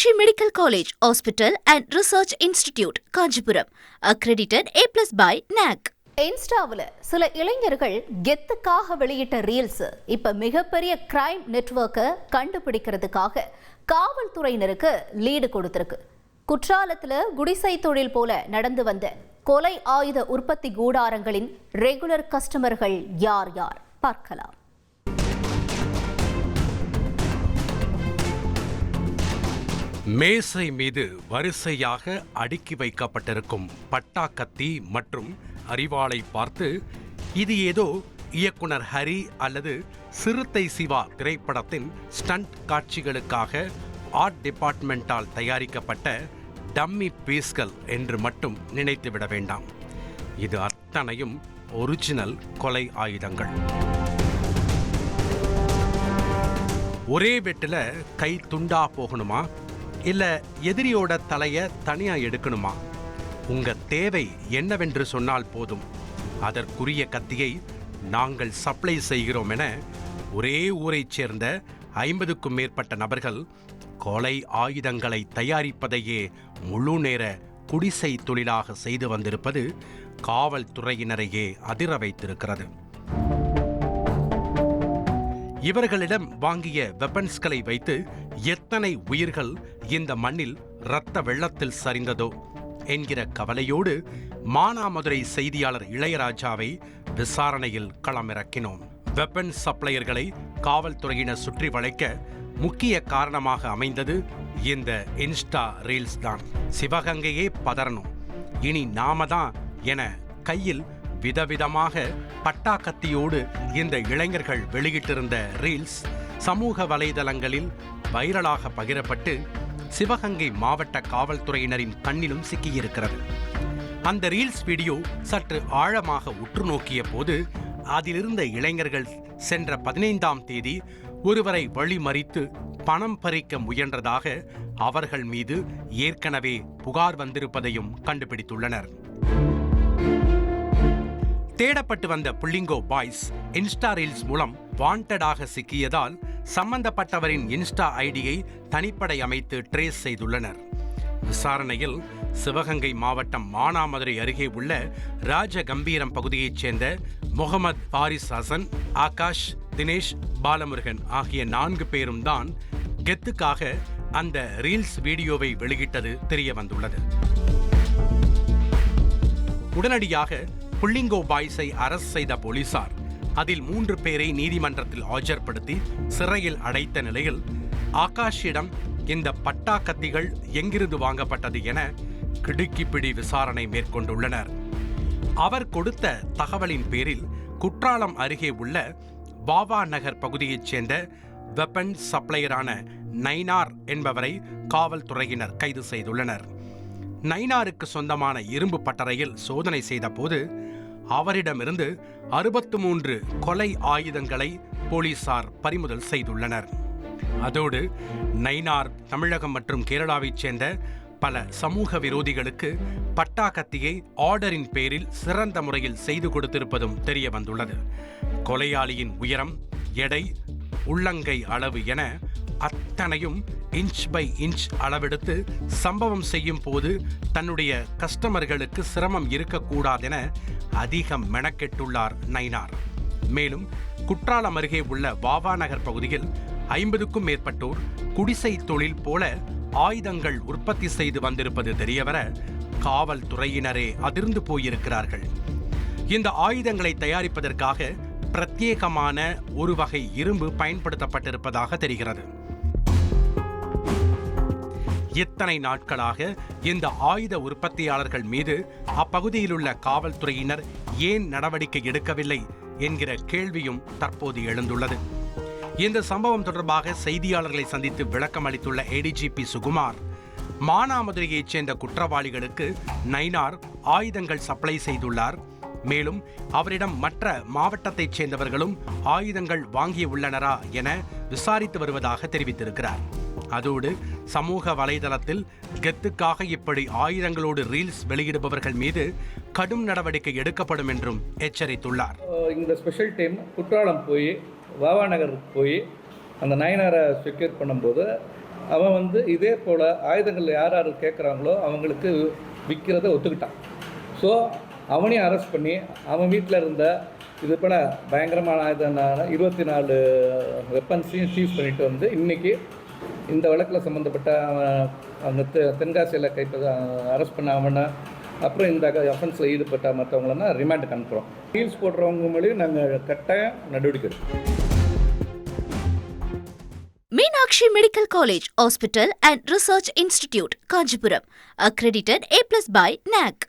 Meenakshi Medical College, Hospital and Research Institute, Kanchipuram. Accredited A+ by NAC. இன்ஸ்டாவில் சில இளைஞர்கள் கெத்துக்காக வெளியிட்ட ரீல்ஸ் இப்ப மிகப்பெரிய கிரைம் நெட்வொர்க்கை கண்டுபிடிக்கிறதுக்காக காவல்துறையினருக்கு லீடு கொடுத்திருக்கு. குற்றாலத்துல குடிசை தொழில் போல நடந்து வந்த கொலை ஆயுத உற்பத்தி கூடாரங்களின் ரெகுலர் கஸ்டமர்கள் யார் யார் பார்க்கலாம். மேசை மீது வரிசையாக அடுக்கி வைக்கப்பட்டிருக்கும் பட்டாக்கத்தி மற்றும் அரிவாளை பார்த்து இது ஏதோ இயக்குனர் ஹரி அல்லது சிறுத்தை சிவா திரைப்படத்தின் ஸ்டண்ட் காட்சிகளுக்காக ஆர்ட் டிபார்ட்மெண்டால் தயாரிக்கப்பட்ட டம்மி பீஸ்கள் என்று மட்டும் நினைத்துவிட வேண்டாம். இது அத்தனையும் ஒரிஜினல் கொலை ஆயுதங்கள். ஒரே வெட்டில் கை துண்டா போகணுமா, இல்லை எதிரியோட தலையை தனியாக எடுக்கணுமா? உங்கள் தேவை என்னவென்று சொன்னால் போதும், அதற்குரிய கத்தியை நாங்கள் சப்ளை செய்கிறோம் என ஒரே ஊரைச் சேர்ந்த 50க்கும் மேற்பட்ட நபர்கள் கொலை ஆயுதங்களை தயாரிப்பதையே முழு நேர குடிசை தொழிலாக செய்து வந்திருப்பது காவல்துறையினரையே அதிர வைத்திருக்கிறது. இவர்களிடம் வாங்கிய வெப்பன்ஸ்களை வைத்து எத்தனை உயிர்கள் இந்த மண்ணில் இரத்த வெள்ளத்தில் சரிந்ததோ என்கிற கவலையோடு மானாமதுரை செய்தியாளர் இளையராஜாவை விசாரணையில் களமிறக்கினோம். வெப்பன் சப்ளையர்களை காவல்துறையினர் சுற்றி வளைக்க முக்கிய காரணமாக அமைந்தது இந்த இன்ஸ்டா ரீல்ஸ் தான். சிவகங்கையே பதறணும், இனி நாம தான் என கையில் விதவிதமாக பட்டாக்கத்தியோடு இந்த இளைஞர்கள் வெளியிட்டிருந்த ரீல்ஸ் சமூக வலைதளங்களில் வைரலாக பகிரப்பட்டு சிவகங்கை மாவட்ட காவல்துறையினரின் கண்ணிலும் சிக்கியிருக்கிறது. அந்த ரீல்ஸ் வீடியோ சற்று ஆழமாக உற்று நோக்கிய போது அதிலிருந்த இளைஞர்கள் சென்ற 15ஆம் தேதி ஒருவரை வழிமறித்து பணம் பறிக்க முயன்றதாக அவர்கள் மீது ஏற்கனவே புகார் வந்திருப்பதையும் கண்டுபிடித்துள்ளனர். தேடப்பட்டு வந்த புள்ளிங்கோ பாய்ஸ் இன்ஸ்டா ரீல்ஸ் மூலம் வாண்டடாக சிக்கியதால் சம்பந்தப்பட்டவரின் இன்ஸ்டா ஐடியை தனிப்படை அமைத்து ட்ரேஸ் செய்துள்ளனர். விசாரணையில் சிவகங்கை மாவட்டம் மானாமதுரை அருகே உள்ள ராஜகம்பீரம் பகுதியைச் சேர்ந்த முகமது பாரிஸ் ஹசன், ஆகாஷ், தினேஷ், பாலமுருகன் ஆகிய 4 பேரும் தான் கெத்துக்காக அந்த ரீல்ஸ் வீடியோவை வெளியிட்டது தெரிய வந்துள்ளது. உடனடியாக புள்ளிங்கோ பாய்ஸை அரஸ்ட் செய்த போலீசார் அதில் 3 பேரை நீதிமன்றத்தில் ஆஜர்படுத்தி சிறையில் அடைத்த நிலையில் ஆகாஷிடம் இந்த பட்டாக்கத்திகள் எங்கிருந்து வாங்கப்பட்டது என கிடுக்கிப்பிடி விசாரணை மேற்கொண்டுள்ளனர். அவர் கொடுத்த தகவலின் பேரில் குற்றாலம் அருகே உள்ள பாபா நகர் பகுதியைச் சேர்ந்த வெப்பன் சப்ளையரான நைனார் என்பவரை காவல்துறையினர் கைது செய்துள்ளனர். நைனாருக்கு சொந்தமான இரும்பு பட்டறையில் சோதனை செய்த போது அவரிடமிருந்து 63 கொலை ஆயுதங்களை போலீசார் பறிமுதல் செய்துள்ளனர். அதோடு நைனார் தமிழகம் மற்றும் கேரளாவைச் சேர்ந்த பல சமூக விரோதிகளுக்கு பட்டாக்கத்தியை ஆர்டரின் பேரில் சிறந்த முறையில் செய்து கொடுத்திருப்பதும் தெரிய வந்துள்ளது. கொலையாளியின் உயரம், எடை, உள்ளங்கை அளவு என அத்தனையும் இன்ச் பை இன்ச் அளவெடுத்து சம்பவம் செய்யும் போது தன்னுடைய கஸ்டமர்களுக்கு சிரமம் இருக்கக்கூடாதென அதிகம் மெனக்கெட்டுள்ளார் நைனார். மேலும் குற்றாலம் அருகே உள்ள பாபா நகர் பகுதியில் 50க்கும் மேற்பட்டோர் குடிசை தொழில் போல ஆயுதங்கள் உற்பத்தி செய்து வந்திருப்பது தெரியவர காவல்துறையினரே அதிர்ந்து போயிருக்கிறார்கள். இந்த ஆயுதங்களை தயாரிப்பதற்காக பிரத்யேகமான ஒரு வகை இரும்பு பயன்படுத்தப்பட்டிருப்பதாக தெரிகிறது. இத்தனை நாட்களாக இந்த ஆயுத உற்பத்தியாளர்கள் மீது அப்பகுதியில் உள்ள காவல்துறையினர் ஏன் நடவடிக்கை எடுக்கவில்லை என்கிற கேள்வியும் தற்போது எழுந்துள்ளது. இந்த சம்பவம் தொடர்பாக செய்தியாளர்களை சந்தித்து விளக்கம் அளித்துள்ள ADGP சுகுமார், மானாமதுரையைச் சேர்ந்த குற்றவாளிகளுக்கு நைனார் ஆயுதங்கள் சப்ளை செய்துள்ளார். மேலும் அவரிடம் மற்ற மாவட்டத்தைச் சேர்ந்தவர்களும் ஆயுதங்கள் வாங்கியுள்ளனரா என விசாரித்து வருவதாக தெரிவித்திருக்கிறார். அதோடு சமூக வலைதளத்தில் கெத்துக்காக இப்படி ஆயுதங்களோடு ரீல்ஸ் வெளியிடுபவர்கள் மீது கடும் நடவடிக்கை எடுக்கப்படும் என்றும் எச்சரித்துள்ளார். இந்த ஸ்பெஷல் டீம் குற்றாலம் போய் பாபா நகருக்கு போய் அந்த நைனாரை செக்யூர் பண்ணும்போது அவன் வந்து இதே போல் ஆயுதங்கள் யார் யார் கேட்குறாங்களோ அவங்களுக்கு விற்கிறத ஒத்துக்கிட்டான். ஸோ அவனையும் அரெஸ்ட் பண்ணி அவன் வீட்டில் இருந்த இது போல் பயங்கரமான ஆயுதனால 24 வெப்பன்ஸையும் சீஸ் பண்ணிட்டு வந்து இன்றைக்கி இந்த வழக்கில் சம்மந்தப்பட்ட அந்த தென்காசியில் அரெஸ்ட் பண்ண அவனை, அப்புறம் இந்த அஃபென்ஸில் ஈடுபட்ட மற்றவங்களன்னா ரிமாண்டுக்கு அனுப்புகிறோம். ரீல்ஸ் போடுறவங்க மூலியம் நாங்கள் கட்டாயம் நடவடிக்கை எடுக்கிறோம். Meenakshi Medical College, Hospital and Research Institute, Kanchipuram, accredited A+ by NAC.